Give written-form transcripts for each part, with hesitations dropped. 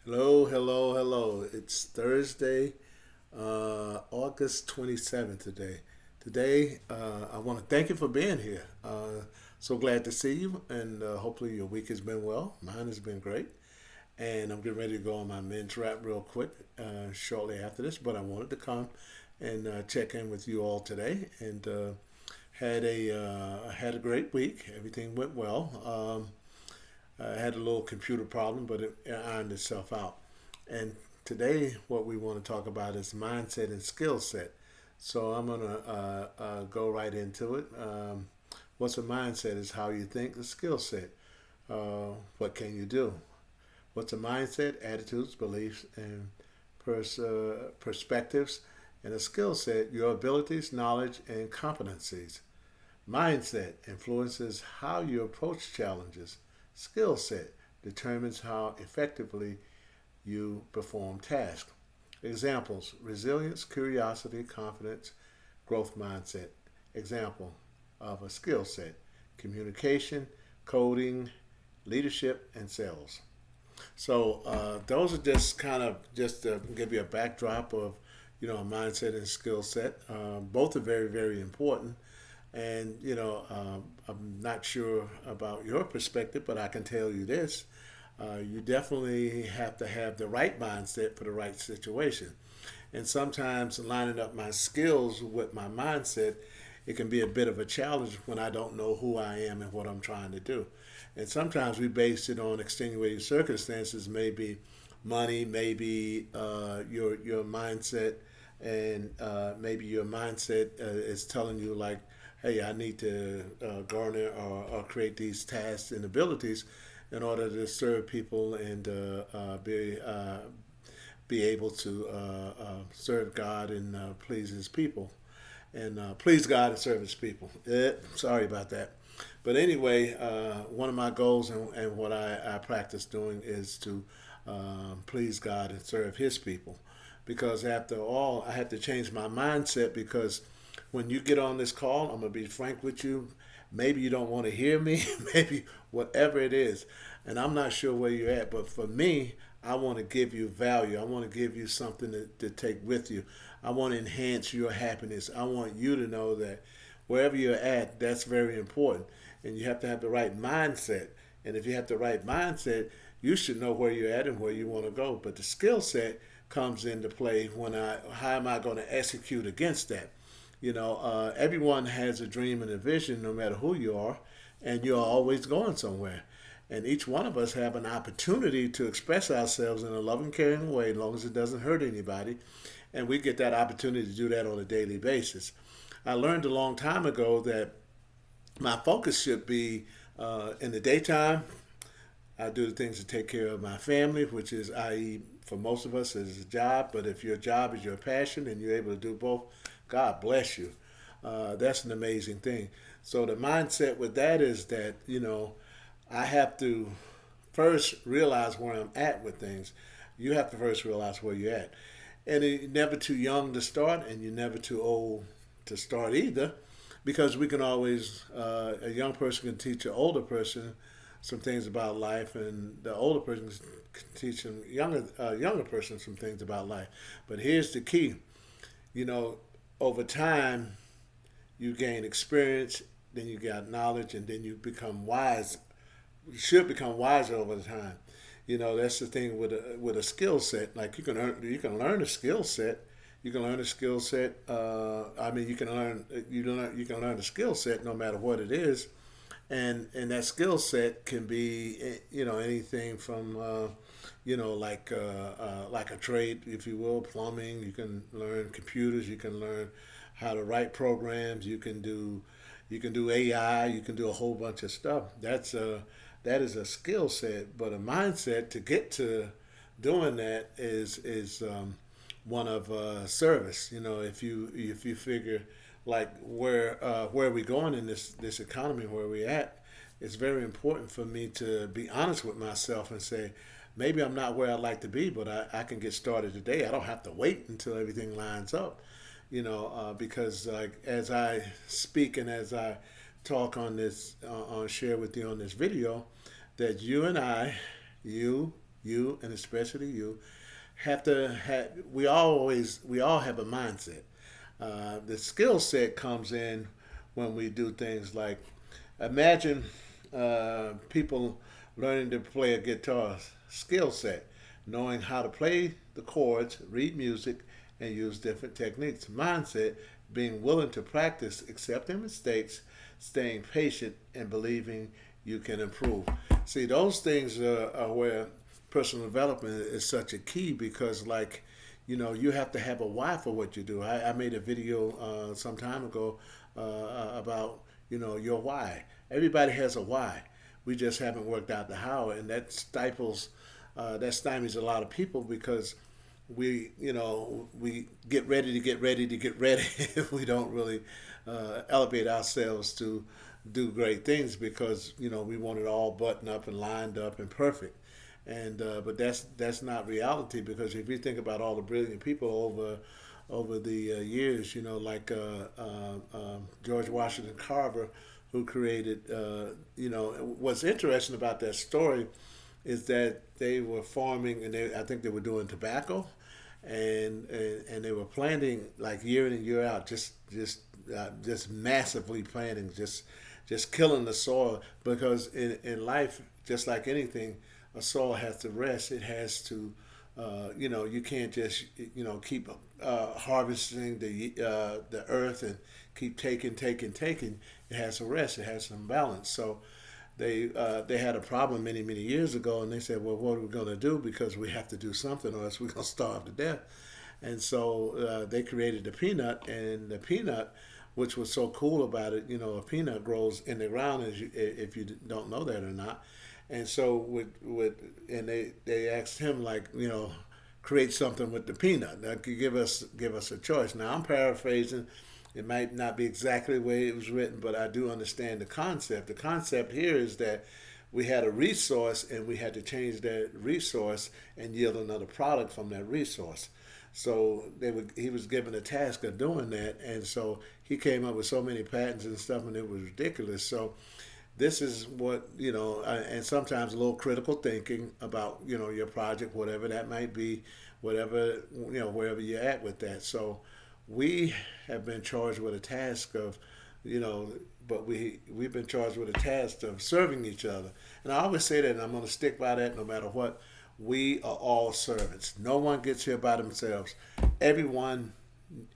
Hello, hello, hello. It's Thursday, August 27th today. Today, I want to thank you for being here. So glad to see you, and hopefully your week has been well. Mine has been great. And I'm getting ready to go on my men's rap real quick shortly after this, but I wanted to come and check in with you all today and had a great week. Everything went well. I had a little computer problem, but it ironed itself out. And today, what we want to talk about is mindset and skill set. So I'm going to go right into it. What's a mindset is how you think. The skill set, what can you do? What's a mindset? Attitudes, beliefs, and perspectives. And a skill set, your abilities, knowledge, and competencies. Mindset influences how you approach challenges. Skill set determines how effectively you perform tasks. Examples: resilience, curiosity, confidence, growth mindset. Example of a skill set: communication, coding, leadership, and sales. So those are just kind of just to give you a backdrop of a mindset and skill set. Both are very very important. And I'm not sure about your perspective, but I can tell you this: you definitely have to have the right mindset for the right situation. And sometimes lining up my skills with my mindset, it can be a bit of a challenge when I don't know who I am and what I'm trying to do. And sometimes we base it on extenuating circumstances, maybe money, maybe your mindset, and maybe your mindset is telling you like, hey, I need to garner or create these tasks and abilities in order to serve people and be able to serve God and please His people and please God and serve His people. Sorry about that. But anyway, one of my goals and what I practice doing is to please God and serve His people. Because after all, I had to change my mindset because when you get on this call, I'm going to be frank with you. Maybe you don't want to hear me, maybe whatever it is. And I'm not sure where you're at, but for me, I want to give you value. I want to give you something to take with you. I want to enhance your happiness. I want you to know that wherever you're at, that's very important. And you have to have the right mindset. And if you have the right mindset, you should know where you're at and where you want to go. But the skill set comes into play when how am I going to execute against that? Everyone has a dream and a vision, no matter who you are, and you're always going somewhere. And each one of us have an opportunity to express ourselves in a loving, caring way, as long as it doesn't hurt anybody. And we get that opportunity to do that on a daily basis. I learned a long time ago that my focus should be in the daytime. I do the things to take care of my family, which is, i.e., for most of us, is a job. But if your job is your passion and you're able to do both, God bless you. That's an amazing thing. So the mindset with that is that I have to first realize where I'm at with things. You have to first realize where you're at, and you're never too young to start, and you're never too old to start either, because we can always a young person can teach an older person some things about life, and the older person can teach a younger person some things about life. But here's the key: you know, over time, you gain experience, then you got knowledge, and then you become wise. You should become wiser over time. That's the thing with a skill set. Like you can learn a skill set. You can learn a skill set. I mean, you can learn a skill set no matter what it is, and that skill set can be anything from like a trade, if you will, plumbing. You can learn computers. You can learn how to write programs. You can do AI. You can do a whole bunch of stuff. That is a skill set, but a mindset to get to doing that is one of service. If you figure like where we going in this economy, where we at, it's very important for me to be honest with myself and say, maybe I'm not where I'd like to be, but I can get started today. I don't have to wait until everything lines up, because like as I speak and as I talk on this, on share with you on this video, that you and I, you you, and especially you, have to have. We all have a mindset. The skill set comes in when we do things like imagine people learning to play a guitar. Skill set, knowing how to play the chords, read music, and use different techniques. Mindset, being willing to practice, accepting mistakes, staying patient, and believing you can improve. See, those things are where personal development is such a key because, like, you have to have a why for what you do. I made a video some time ago about, your why. Everybody has a why. We just haven't worked out the how, and that stymies a lot of people because we get ready to get ready to get ready if we don't really elevate ourselves to do great things because we want it all buttoned up and lined up and perfect. And but that's not reality because if you think about all the brilliant people over the years, like George Washington Carver, who created, what's interesting about that story is that they were farming and I think they were doing tobacco, and they were planting like year in and year out, just massively planting, just killing the soil because in life, just like anything, a soil has to rest. It has to, you can't just keep harvesting the earth and keep taking. It has to rest. It has some balance. So they had a problem many years ago, and they said, well, what are we going to do? Because we have to do something, or else we're going to starve to death. And so they created the peanut, and the peanut, which was so cool about it, a peanut grows in the ground, if you don't know that or not. And so and they asked him like, create something with the peanut. Now, give us a choice. Now I'm paraphrasing. It might not be exactly the way it was written, but I do understand the concept. The concept here is that we had a resource and we had to change that resource and yield another product from that resource. So he was given a task of doing that, and so he came up with so many patents and stuff, and it was ridiculous. So this is what and sometimes a little critical thinking about your project, whatever that might be, whatever wherever you're at with that. So we have been charged with a task of but we've been charged with a task of serving each other, and I always say that, and I'm going to stick by that no matter what. We are all servants. No one gets here by themselves. Everyone,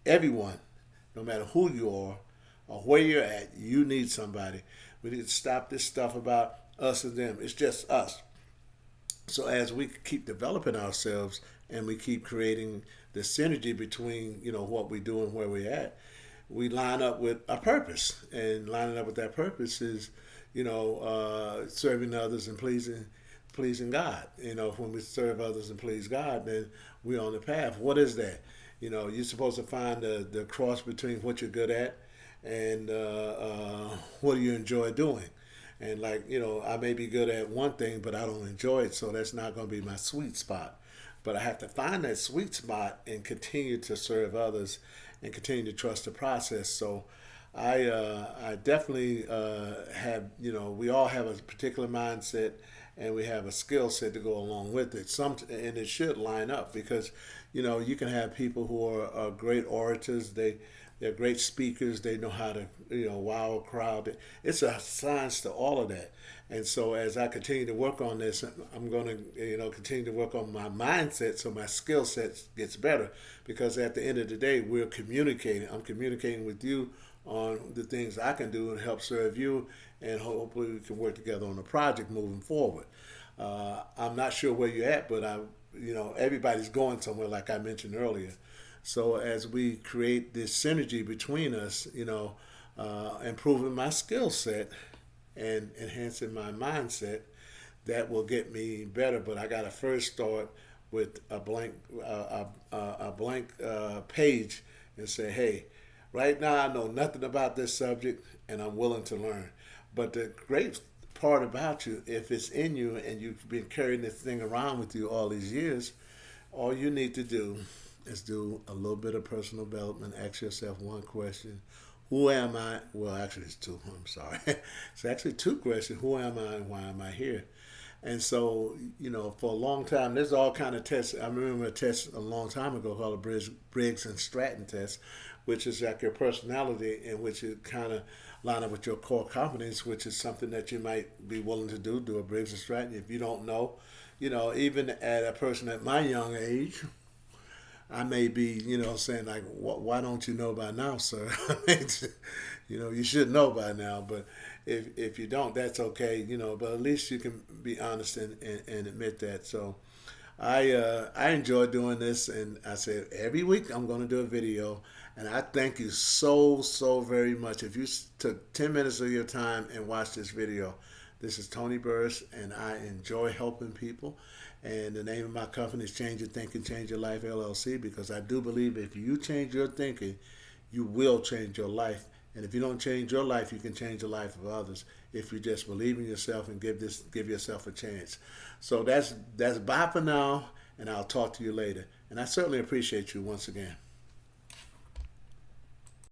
no matter who you are or where you're at, you need somebody. We need to stop this stuff about us and them. It's just us. So as we keep developing ourselves and we keep creating the synergy between what we do and where we're at, we line up with a purpose. And lining up with that purpose is serving others and pleasing God. When we serve others and please God, then we're on the path. What is that? You're supposed to find the cross between what you're good at and what do you enjoy doing. And I may be good at one thing, but I don't enjoy it, so that's not going to be my sweet spot. But I have to find that sweet spot and continue to serve others and continue to trust the process. So I definitely have, we all have a particular mindset and we have a skill set to go along with it. And it should line up because, you can have people who are great orators. They're great speakers. They know how to, wow a crowd. It's a science to all of that. And so as I continue to work on this, I'm going to, continue to work on my mindset so my skill set gets better. Because at the end of the day, we're communicating. I'm communicating with you on the things I can do and help serve you, and hopefully we can work together on a project moving forward. I'm not sure where you're at, but everybody's going somewhere, like I mentioned earlier. So as we create this synergy between us, improving my skill set and enhancing my mindset, that will get me better. But I got to first start with a blank page and say, hey, right now I know nothing about this subject and I'm willing to learn. But the great part about you, if it's in you and you've been carrying this thing around with you all these years, all you need to do is do a little bit of personal development. Ask yourself one question. Who am I? Well, actually, it's two. I'm sorry. It's actually two questions. Who am I and why am I here? And so, for a long time, there's all kind of tests. I remember a test a long time ago called a Briggs and Stratton test, which is like your personality, in which it kind of line up with your core competence, which is something that you might be willing to do a Briggs and Stratton. If you don't know, even at a person at my young age, I may be, saying like, why don't you know by now, sir? I mean, you should know by now. But if you don't, that's okay, But at least you can be honest and admit that. So I enjoy doing this, and I said every week I'm going to do a video, and I thank you so very much. If you took 10 minutes of your time and watched this video, this is Tony Burris, and I enjoy helping people. And the name of my company is Change Your Thinking, Change Your Life LLC, because I do believe if you change your thinking, you will change your life. And if you don't change your life, you can change the life of others if you just believe in yourself and give yourself a chance. So that's bye for now, and I'll talk to you later. And I certainly appreciate you once again.